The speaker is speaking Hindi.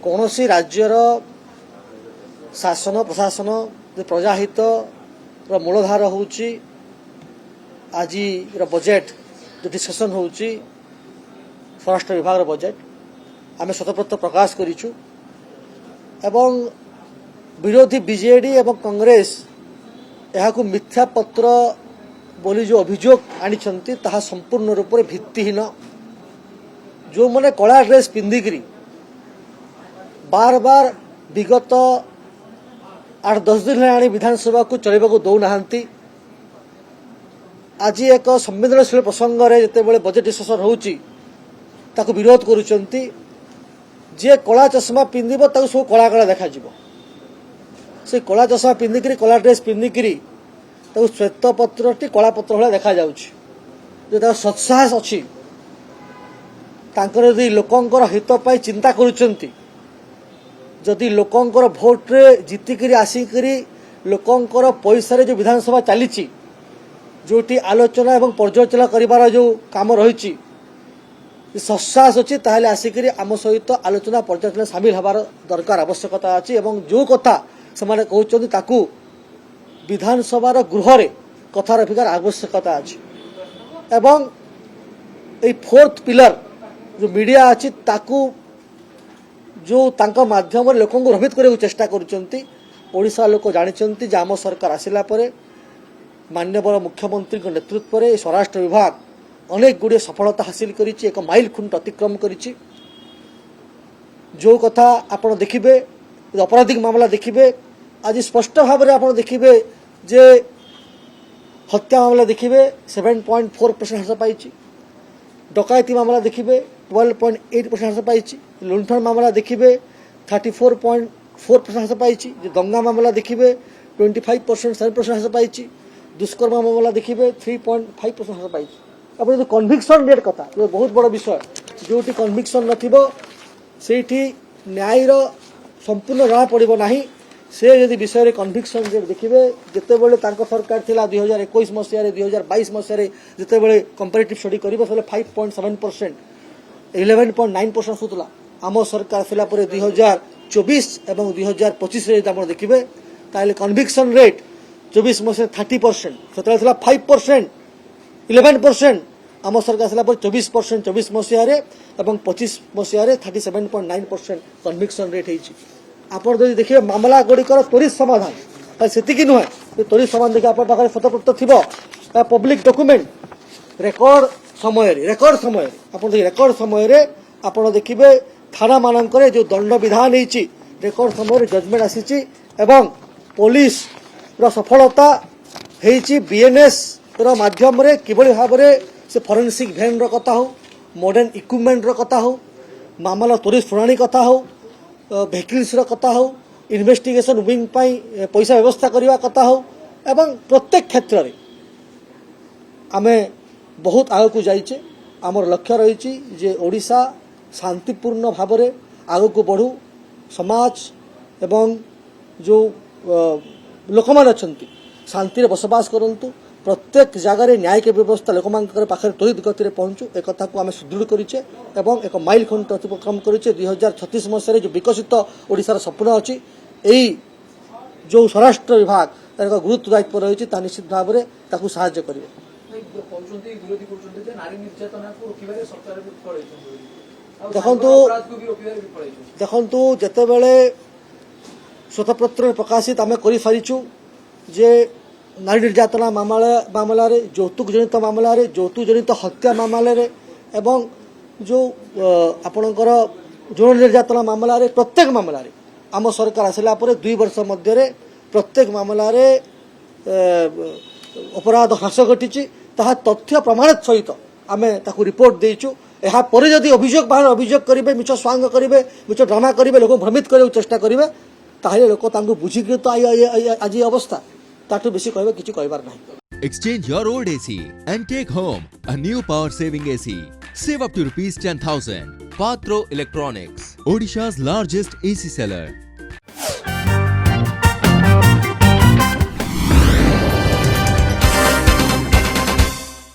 कौन सी राज्यर शासन प्रशासन प्रजाहित मूलधार हूँ आज बजेट जो डिस्कसन हो स्वराष्ट्र विभाग बजेट आम स्वतःप्रत प्रकाश करिछु एवं विरोधी बीजेडी एवं कांग्रेस यहाकू मिथ्या पत्र बोली जो अभियोग आनी संपूर्ण रूप से भित्तिहीन जो मैंने कला ड्रेस पिंधिकी बार बार विगत 8-10 दिन है विधानसभा को चलने को दौना आज एक संवेदनशील प्रसंग में जिते बजेट डिस्कसन होता विरोध करुँच जे कला चश्मा पिंधिब सब कला कला देखा से कला चश्मा पिंधिकी कला ड्रेस पिंधिकी श्वेत पत्र टी कला पत्र भाया देखा जो सत्साहस अच्छी यदि लोकंर हित पाई चिंता करुँच जदि लोकंर भोट रे जीतिकी आसिक लोकंर पैसा जो विधानसभा चली जोटी आलोचना एवं पर्यालोचना कर जो काम रही सत्साहस अच्छी ताहले आसिक आम सहित आलोचना पर्यालोचना सामिल हबार दरकार आवश्यकता अच्छी एवं जो कथा से कहते विधानसभार गृह रे कथा रखिकार आवश्यकता अच्छी एवं ये फोर्थ पिलर जो मीडिया अच्छी ताकू जो तांका माध्यम लोक भ्रमित करने चेष्टा करुँचा लोक जानते आम सरकार आसला परे माननीय मुख्यमंत्री नेतृत्व में स्वराष्ट्र विभाग अनेक गुड़े सफलता हासिल करी एक माइल खुंट अतिक्रम करी जो कथा आपड़ देखिए अपराधिक मामला देखिए आज स्पष्ट भाव में आप देखिए जे हत्या मामला देखिए 7.4% ह्रास पाई डकायती मामला देखिए 12.8% ह्रास पाई लुंठन मामला देखिए 34.4% ह्रास पाई दंगा मामला देखिए 25% 7% ह्रास पाई दुष्कर्म मामला देखिए 3.5% ह्रास पाई अब जो कन्विक्शन रेट कथा जो बहुत बड़ विषय जो कन्विक्शन नठी न्यायर संपूर्ण जना पड़ो ना से यदि विषय कन्विक्शन रेट देखिए जिते बड़े सरकार थिला 2021 मसीह 2022 मसीह जिते बड़े कंपेरेटिव स्टडी कर 5.7% 11.9% होता आम सरकार थिला 2024 एवं 2025 देखिए ताले कन्विक्शन रेट 24 मसीह 30% से 5% 11% आम सरकार आसला 24% 24 मसीह 25 मसीह 37.9% कन्विक्शन रेट होती आपड़ जब देखिए मामला गुड़िकर त्वरित समाधान से नुहे त्वरित समाधान देखिए आप स्वतःप्रत थी पब्लिक डॉक्यूमेंट रेकर्ड समय आप रेकर्ड समय आप देखिए थाना मानक जो दंड विधान होती रेकर्ड समय जजमेंट आसी एवं पुलिस सफलता होती बीएनएस माध्यम रे किभली भाव से फॉरेंसिक वैन कथा हो मॉडर्न इक्विपमेंट कथा हो मामला त्वरित शुणाणी कथा हो वेहिकल्स कथा हो इन्वेस्टिगेशन विंग पैसा व्यवस्था करने कथा हो एवं प्रत्येक क्षेत्र में आमे बहुत आग को जाइए आमर लक्ष्य रही जे ओडिशा शांतिपूर्ण भाव में आग को बढ़ू समाज एवं जो लोक मैंने अच्छा शांति बसवास करूँ प्रत्येक जगार न्यायिक व्यवस्था लोक पाखे त्वरित गति पहुँचू एक कथा को आम सुदृढ़ करें एवं एक माइल खुंट अतिक्रम करें 2036 मसीह जो विकसित ओडिशार सपन अच्छी यही जो स्वराष्ट्र विभाग एक गुरुत्व दायित्व रही निश्चित भाव में साहाय्य करेंगे देखु जिते बड़े स्वतःपत्र प्रकाशित आम कर सारीचु जे नारी निर्यातना मामला यौतुक जनित मामला यौतुक जनित हत्या मामला एवं जो आपणकर यौन निर्यातना मामला प्रत्येक मामला आम सरकार आसला 2 वर्ष मध्य प्रत्येक मामला अपराध ह्रास घटी तथ्य प्रमाणित सहित आम रिपोर्ट देचु यापर जदि अभियोग बाहर अभियोग करेंगे मिछ स्वांग करेंगे मिछ ड्रामा करेंगे लोक भ्रमित करने चेष्टा करेंगे ताहले लोक बुझिकी तो आज अवस्था ताठू बेसी कहबे किछु कहबार नाही। Exchange your old AC and take home a new power saving AC. Save up to ₹10,000. Patro Electronics, Odisha's largest AC seller.